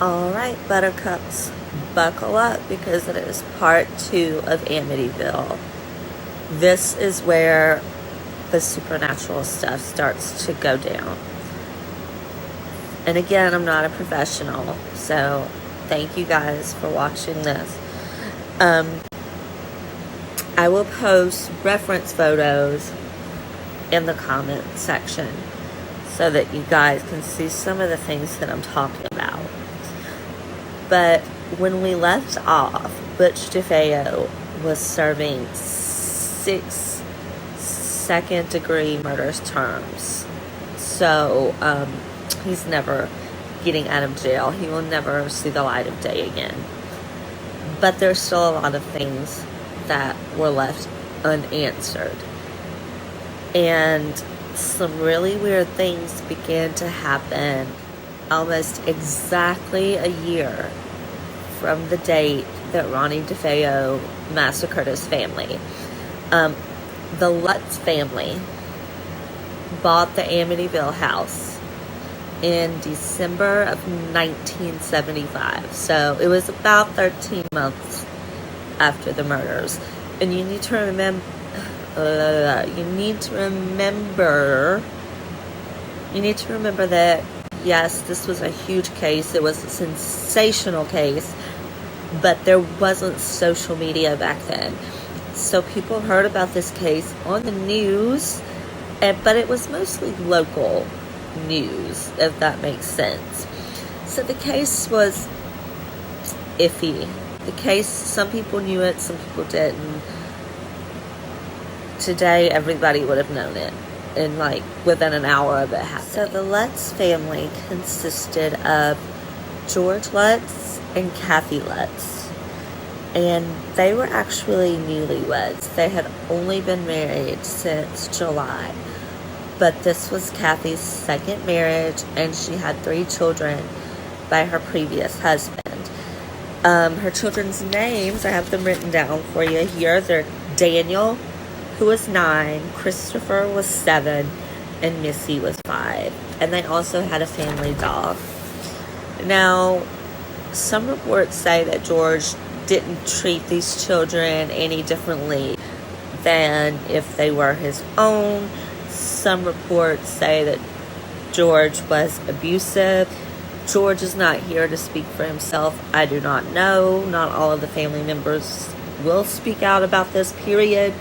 Alright, buttercups, buckle up because it is part 2 of Amityville. This is where the supernatural stuff starts to go down. And again, I'm not a professional, so thank you guys for watching this. I will post reference photos in the comment section so that you guys can see some of the things that I'm talking about. But when we left off, Butch DeFeo was serving 6 second-degree murder terms. So, he's never getting out of jail. He will never see the light of day again. But there's still a lot of things that were left unanswered. And some really weird things began to happen almost exactly a year from the date that Ronnie DeFeo massacred his family. The Lutz family bought the Amityville house in December of 1975. So it was about 13 months after the murders. And you need to remember that, yes, this was a huge case. It was a sensational case, but there wasn't social media back then. So people heard about this case on the news, but it was mostly local news, if that makes sense. So the case was iffy. The case, some people knew it, some people didn't. Today, everybody would have known it in within an hour of it happening. So the Lutz family consisted of George Lutz and Kathy Lutz. And they were actually newlyweds. They had only been married since July. But this was Kathy's second marriage, and she had 3 children by her previous husband. Her children's names, I have them written down for you here. They're Daniel, who was 9, Christopher was 7, and Missy was 5. And they also had a family dog. Now, some reports say that George didn't treat these children any differently than if they were his own. Some reports say that George was abusive. George is not here to speak for himself. I do not know. Not all of the family members will speak out about this, period.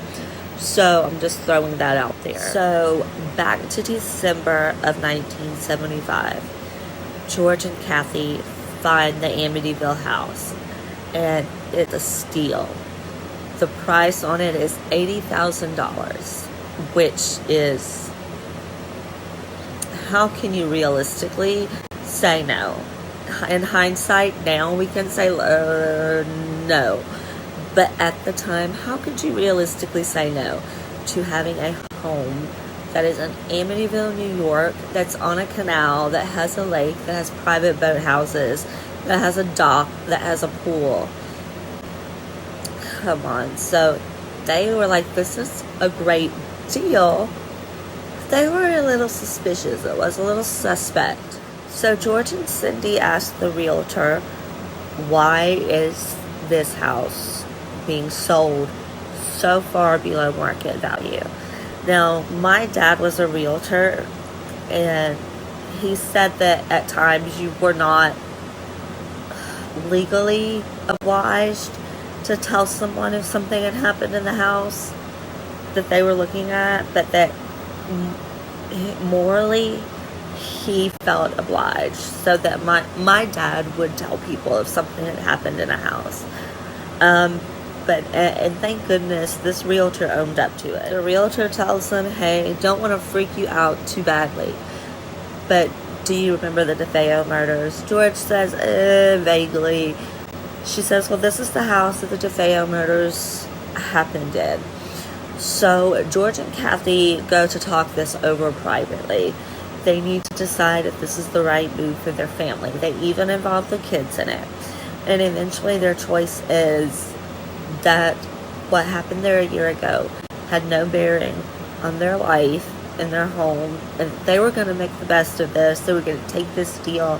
So I'm just throwing that out there. So back to December of 1975, George and Kathy find the Amityville house, and it's a steal. The price on it is $80,000, which is, how can you realistically say no? In hindsight, now we can say no. But at the time, how could you realistically say no to having a home that is in Amityville, New York, that's on a canal, that has a lake, that has private boathouses, that has a dock, that has a pool? Come on. So they were like, this is a great deal. They were a little suspicious. It was a little suspect. So George and Cindy asked the realtor, why is this house being sold so far below market value? Now, my dad was a realtor, and he said that at times you were not legally obliged to tell someone if something had happened in the house that they were looking at, but that morally he felt obliged, so that my dad would tell people if something had happened in a house. But thank goodness this realtor owned up to it. The realtor tells them, hey, don't want to freak you out too badly, but do you remember the DeFeo murders? George says, vaguely. She says, well, this is the house that the DeFeo murders happened in. So George and Kathy go to talk this over privately. They need to decide if this is the right move for their family. They even involve the kids in it. And eventually their choice is that what happened there a year ago had no bearing on their life and their home. And they were going to make the best of this. They were going to take this deal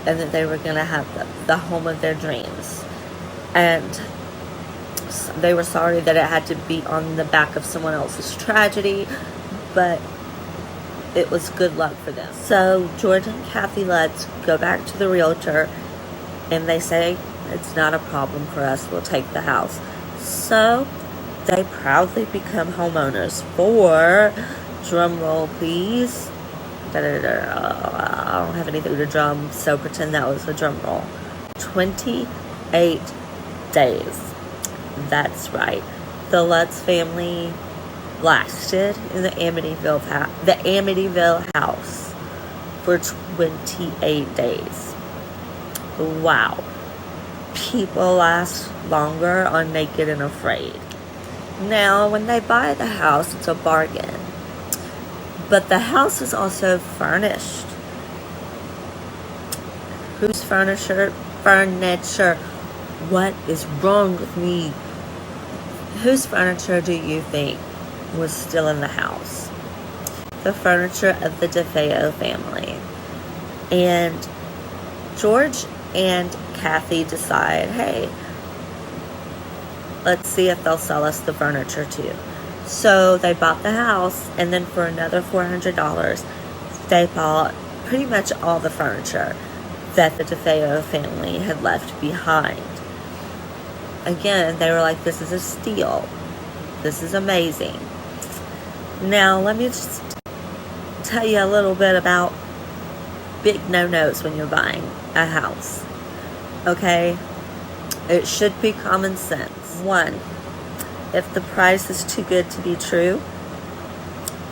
and that they were going to have the home of their dreams. And they were sorry that it had to be on the back of someone else's tragedy, but it was good luck for them. So George and Kathy Lutz go back to the realtor, and they say, it's not a problem for us, we'll take the house. So they proudly become homeowners for, drum roll please, I don't have anything to drum, so pretend that was a drum roll. 28 days. That's right. The Lutz family lasted in the Amityville house for 28 days. Wow. People last longer on Naked and Afraid. Now, when they buy the house, it's a bargain. But the house is also furnished. Whose furniture? What is wrong with me? Whose furniture do you think was still in the house? The furniture of the DeFeo family. And George and Kathy decide, hey, let's see if they'll sell us the furniture too. So they bought the house, and then for another $400, they bought pretty much all the furniture that the DeFeo family had left behind. Again, they were like, this is a steal. This is amazing. Now, let me just tell you a little bit about big no-nos when you're buying a house. Okay? It should be common sense. 1, if the price is too good to be true,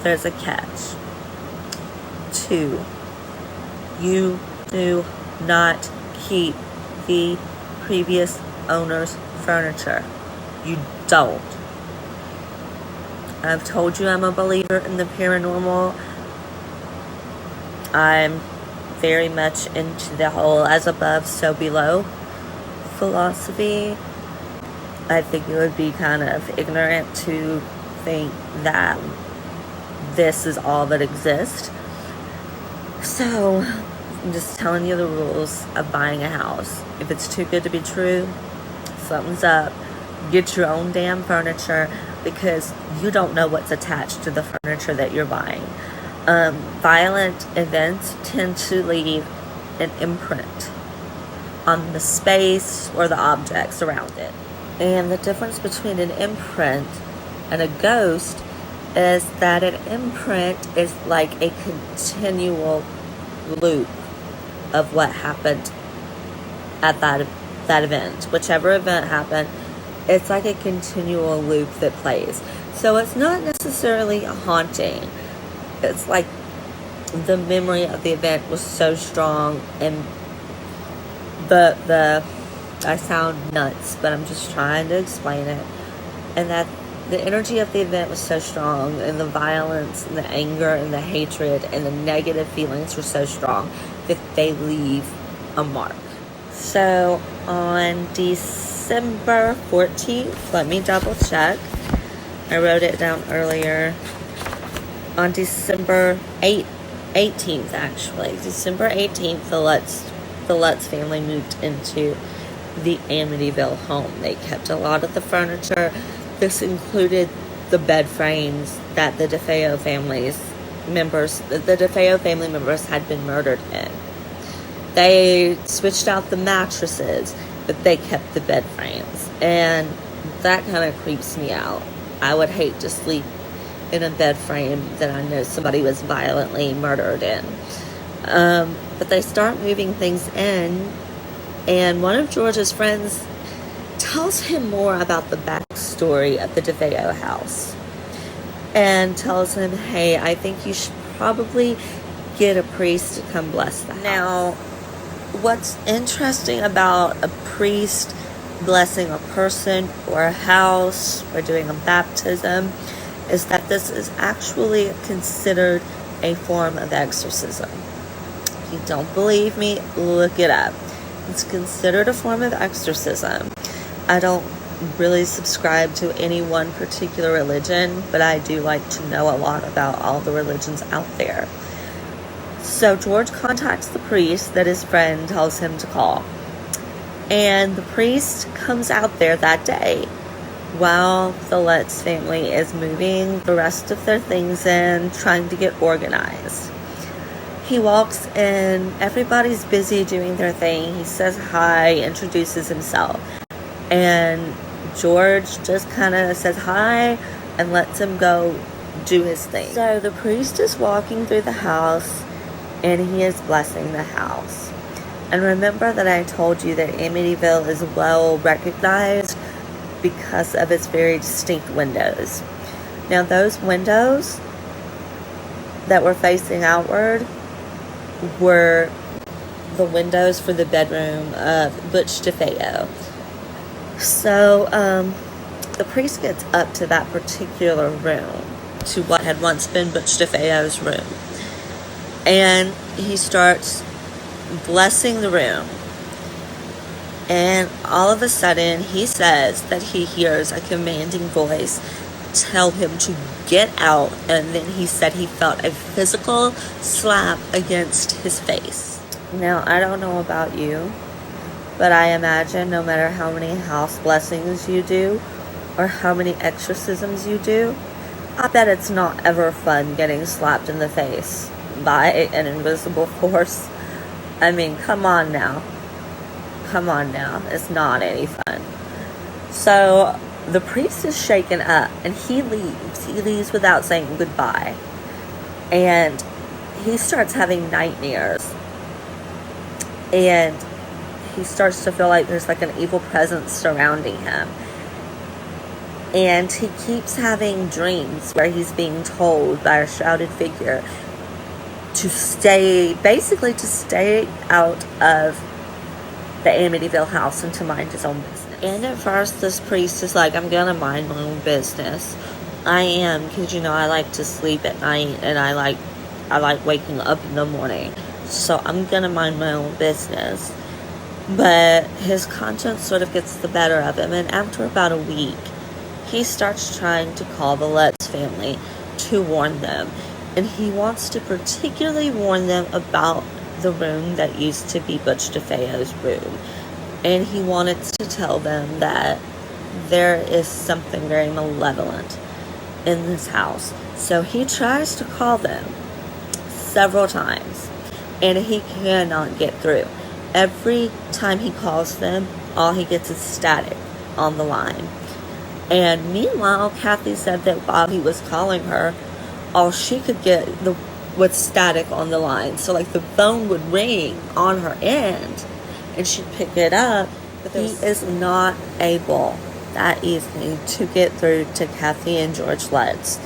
there's a catch. 2, you do not keep the previous owner's furniture. You don't. I've told you I'm a believer in the paranormal. I'm very much into the whole as above, so below philosophy. I think it would be kind of ignorant to think that this is all that exists. So, I'm just telling you the rules of buying a house. If it's too good to be true, something's up. Get your own damn furniture, because you don't know what's attached to the furniture that you're buying. Violent events tend to leave an imprint on the space or the objects around it. And the difference between an imprint and a ghost is that an imprint is like a continual loop of what happened at that event. Whichever event happened, it's like a continual loop that plays. So it's not necessarily a haunting. It's like the memory of the event was so strong, and I sound nuts, but I'm just trying to explain it. And that the energy of the event was so strong, and the violence and the anger and the hatred and the negative feelings were so strong that they leave a mark. So on December 14th, let me double check. I wrote it down earlier. On December 18th, actually. December 18th, the Lutz family moved into the Amityville home. They kept a lot of the furniture. This included the bed frames that the DeFeo family members had been murdered in. They switched out the mattresses, but they kept the bed frames. And that kind of creeps me out. I would hate to sleep in a bed frame that I know somebody was violently murdered in. But they start moving things in, and one of George's friends tells him more about the backstory of the DeFeo house, and tells him, hey, I think you should probably get a priest to come bless the house. Now, what's interesting about a priest blessing a person or a house or doing a baptism is that this is actually considered a form of exorcism. If you don't believe me, look it up. It's considered a form of exorcism. I don't really subscribe to any one particular religion, but I do like to know a lot about all the religions out there. So George contacts the priest that his friend tells him to call. And the priest comes out there that day while the Lutz family is moving the rest of their things in, trying to get organized. He walks in, everybody's busy doing their thing. He says hi, introduces himself. And George just kind of says hi and lets him go do his thing. So the priest is walking through the house and he is blessing the house. And remember that I told you that Amityville is well recognized because of its very distinct windows. Now those windows that were facing outward were the windows for the bedroom of Butch DeFeo. So the priest gets up to that particular room, to what had once been Butch DeFeo's room, and he starts blessing the room. And all of a sudden he says that he hears a commanding voice tell him to get out, and then he said he felt a physical slap against his face. Now, I don't know about you, but I imagine no matter how many house blessings you do or how many exorcisms you do, I bet it's not ever fun getting slapped in the face by an invisible force. I mean, come on now. It's not any fun. So the priest is shaken up and he leaves without saying goodbye, and he starts having nightmares, and he starts to feel like there's like an evil presence surrounding him, and he keeps having dreams where he's being told by a shrouded figure to stay out of the Amityville house and to mind his own business. And at first this priest is like, I'm gonna mind my own business. I am, because I like to sleep at night and I like waking up in the morning, so I'm gonna mind my own business. But his conscience sort of gets the better of him, and after about a week he starts trying to call the Lutz family to warn them, and he wants to particularly warn them about the room that used to be Butch DeFeo's room. And he wanted to tell them that there is something very malevolent in this house. So he tries to call them several times, and he cannot get through. Every time he calls them, all he gets is static on the line. And meanwhile, Kathy said that while he was calling her, all she could get was static on the line. So like the phone would ring on her end and she'd pick it up, but he is not able that evening to get through to Kathy and George Lutz.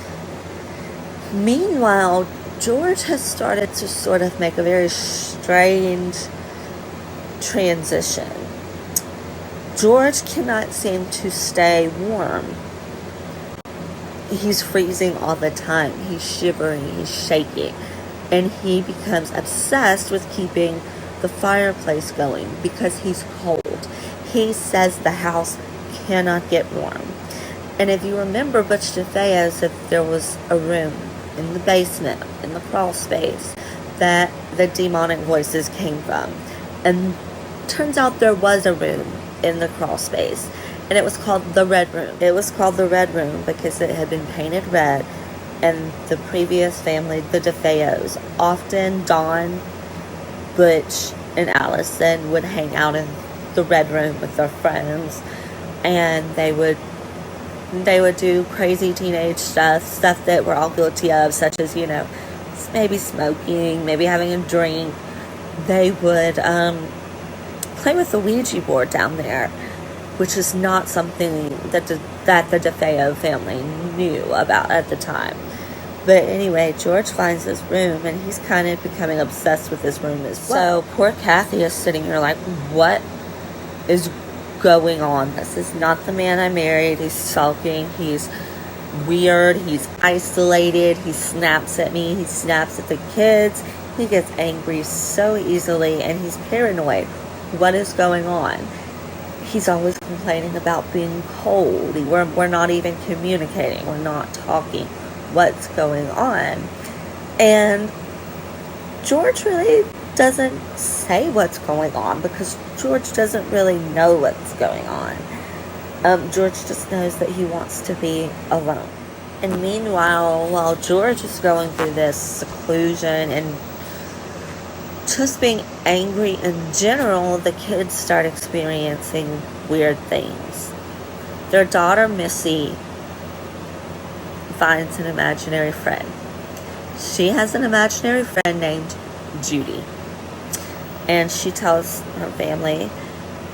Meanwhile, George has started to sort of make a very strange transition. George cannot seem to stay warm. He's freezing all the time. He's shivering, he's shaking, and he becomes obsessed with keeping the fireplace going because he's cold. He says the house cannot get warm. And if you remember, Butch DeFeo said there was a room in the basement, in the crawl space, that the demonic voices came from. And turns out there was a room in the crawl space, and it was called the Red Room. It was called the Red Room because it had been painted red, and the previous family, the DeFeos, often Dawn, Butch, and Allison would hang out in the Red Room with their friends, and they would do crazy teenage stuff that we're all guilty of, such as, maybe smoking, maybe having a drink. They would play with the Ouija board down there, which is not something that the DeFeo family knew about at the time. But anyway, George finds this room, and he's kind of becoming obsessed with this room as well. So poor Kathy is sitting here like, what is going on? This is not the man I married. He's sulking. He's weird. He's isolated. He snaps at me. He snaps at the kids. He gets angry so easily, and he's paranoid. What is going on? He's always complaining about being cold. We're not even communicating. We're not talking. What's going on? And George really doesn't say what's going on because George doesn't really know what's going on. George just knows that he wants to be alone. And meanwhile, while George is going through this seclusion and just being angry in general, the kids start experiencing weird things. Their daughter, Missy, finds an imaginary friend. She has an imaginary friend named Judy. And she tells her family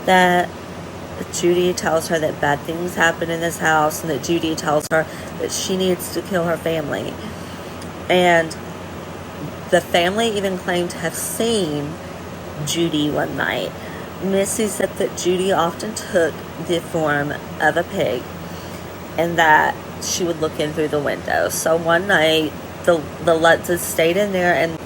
that Judy tells her that bad things happen in this house, and that Judy tells her that she needs to kill her family. And the family even claimed to have seen Judy one night. Missy said that Judy often took the form of a pig and that she would look in through the window. So one night, the Lutzes stayed in there, and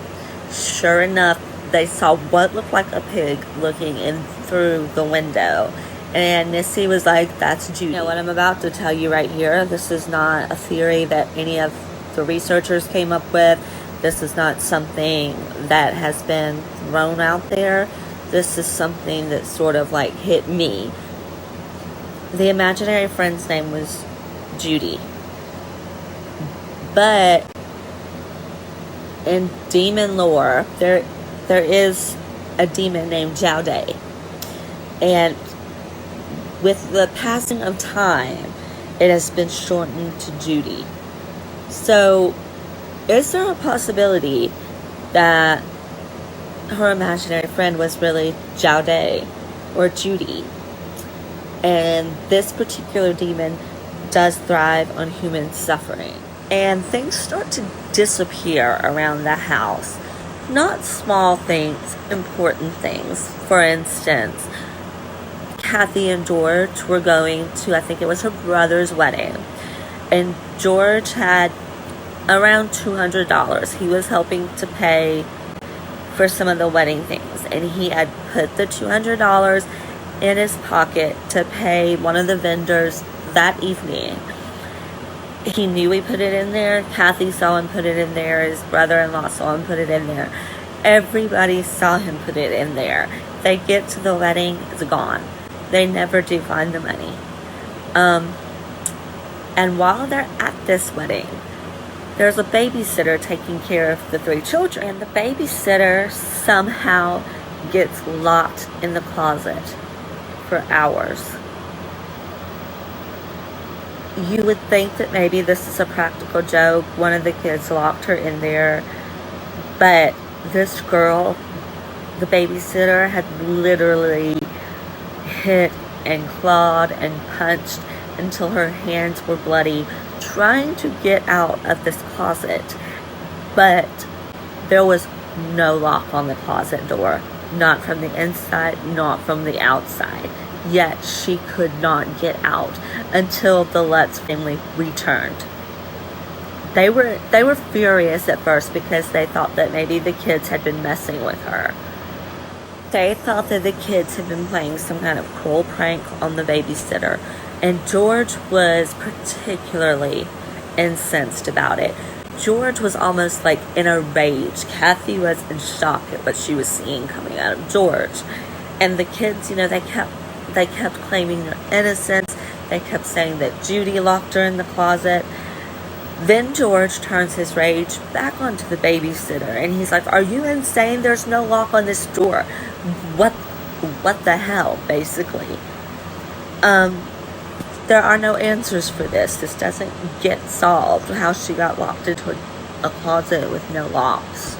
sure enough, they saw what looked like a pig looking in through the window. And Missy was like, that's Judy. You know what I'm about to tell you right here? This is not a theory that any of the researchers came up with. This is not something that has been thrown out there. This is something that sort of like hit me. The imaginary friend's name was Judy. But in demon lore, there is a demon named Jaude. And with the passing of time, it has been shortened to Judy. So, is there a possibility that her imaginary friend was really Jaude or Judy? And this particular demon does thrive on human suffering. And things start to disappear around the house. Not small things, important things. For instance, Kathy and George were going to, I think it was her brother's wedding. And George had around $200. He was helping to pay for some of the wedding things. And he had put the $200 in his pocket to pay one of the vendors that evening. He knew he put it in there. Kathy saw him put it in there. His brother-in-law saw him put it in there. Everybody saw him put it in there. They get to the wedding, it's gone. They never do find the money. And while they're at this wedding, there's a babysitter taking care of the 3 children. And the babysitter somehow gets locked in the closet for hours. You would think that maybe this is a practical joke. One of the kids locked her in there. But this girl, the babysitter, had literally hit and clawed and punched until her hands were bloody, trying to get out of this closet. But there was no lock on the closet door. Not from the inside, not from the outside. Yet she could not get out until the Lutz family returned. They were furious at first because they thought that maybe the kids had been messing with her. They thought that the kids had been playing some kind of cruel prank on the babysitter. And George was particularly incensed about it. George was almost like in a rage. Kathy was in shock at what she was seeing coming out of George. And the kids, they kept claiming their innocence. They kept saying that Judy locked her in the closet. Then George turns his rage back onto the babysitter. And he's like, are you insane? There's no lock on this door. What the hell, basically. There are no answers for this. This doesn't get solved. How she got locked into a closet with no locks.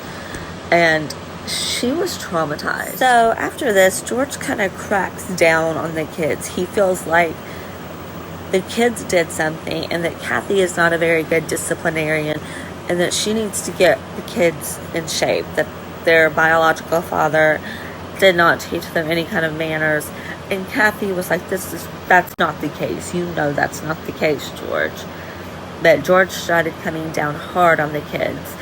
And she was traumatized. So after this, George kind of cracks down on the kids. He feels like the kids did something and that Kathy is not a very good disciplinarian and that she needs to get the kids in shape. That their biological father did not teach them any kind of manners. And Kathy was like, that's not the case. That's not the case, George. But George started coming down hard on the kids.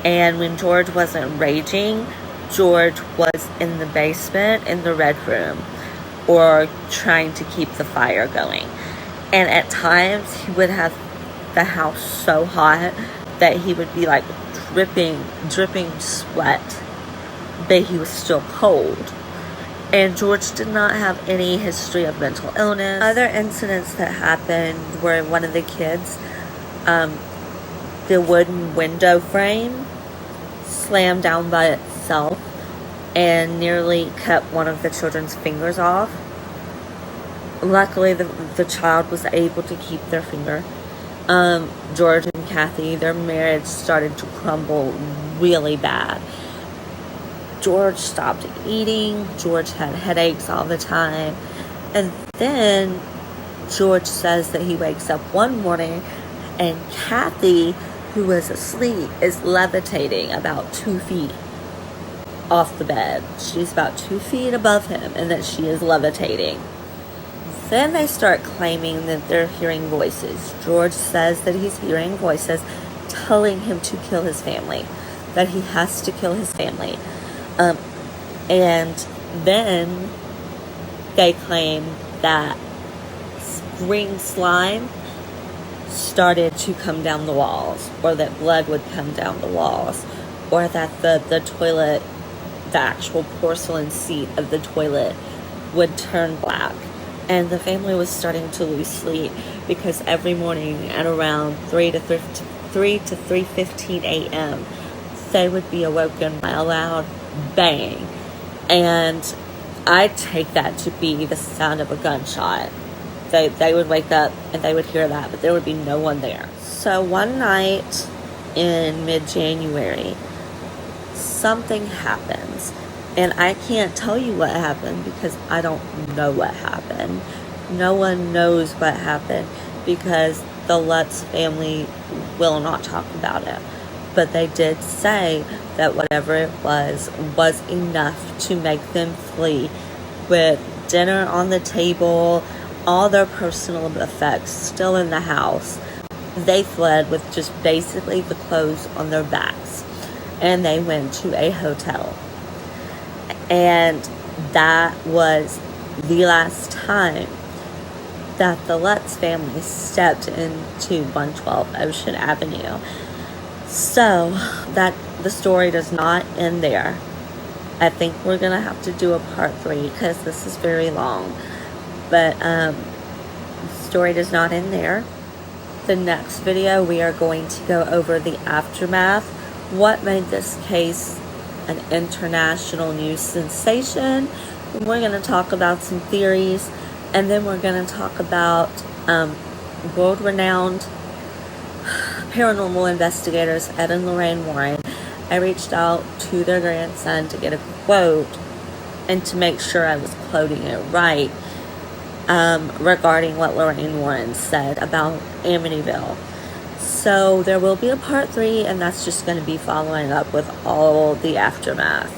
And when George wasn't raging, George was in the basement, in the red room, or trying to keep the fire going. And at times, he would have the house so hot that he would be like dripping sweat but he was still cold. And George did not have any history of mental illness. Other incidents that happened were one of the kids, the wooden window frame slammed down by itself and nearly cut one of the children's fingers off. Luckily, the child was able to keep their finger. George and Kathy, their marriage started to crumble really bad. George stopped eating. George had headaches all the time. And then George says that he wakes up one morning and Kathy, who was asleep, is levitating about 2 feet off the bed. She's about 2 feet above him and that she is levitating. Then they start claiming that they're hearing voices. George says that he's hearing voices telling him to kill his family, that he has to kill his family. And then they claim that green slime started to come down the walls, or that blood would come down the walls, or that the toilet, the actual porcelain seat of the toilet would turn black. And the family was starting to lose sleep because every morning at around 3 to 3:15 a.m. they would be awoken by a loud bang. And I take that to be the sound of a gunshot. They would wake up and they would hear that, but there would be no one there. So one night in mid-January, something happens. And I can't tell you what happened because I don't know what happened. No one knows what happened because the Lutz family will not talk about it. But they did say that whatever it was enough to make them flee. With dinner on the table, all their personal effects still in the house, they fled with just basically the clothes on their backs. And they went to a hotel. And that was the last time that the Lutz family stepped into 112 Ocean Avenue. So that the story does not end there. I think we're going to have to do a part 3 because this is very long. But the story does not end there. The next video we are going to go over the aftermath. What made this case an international news sensation. We're going to talk about some theories, and then we're going to talk about world-renowned paranormal investigators Ed and Lorraine Warren. I reached out to their grandson to get a quote and to make sure I was quoting it right regarding what Lorraine Warren said about Amityville. So there will be a part 3, and that's just going to be following up with all the aftermath.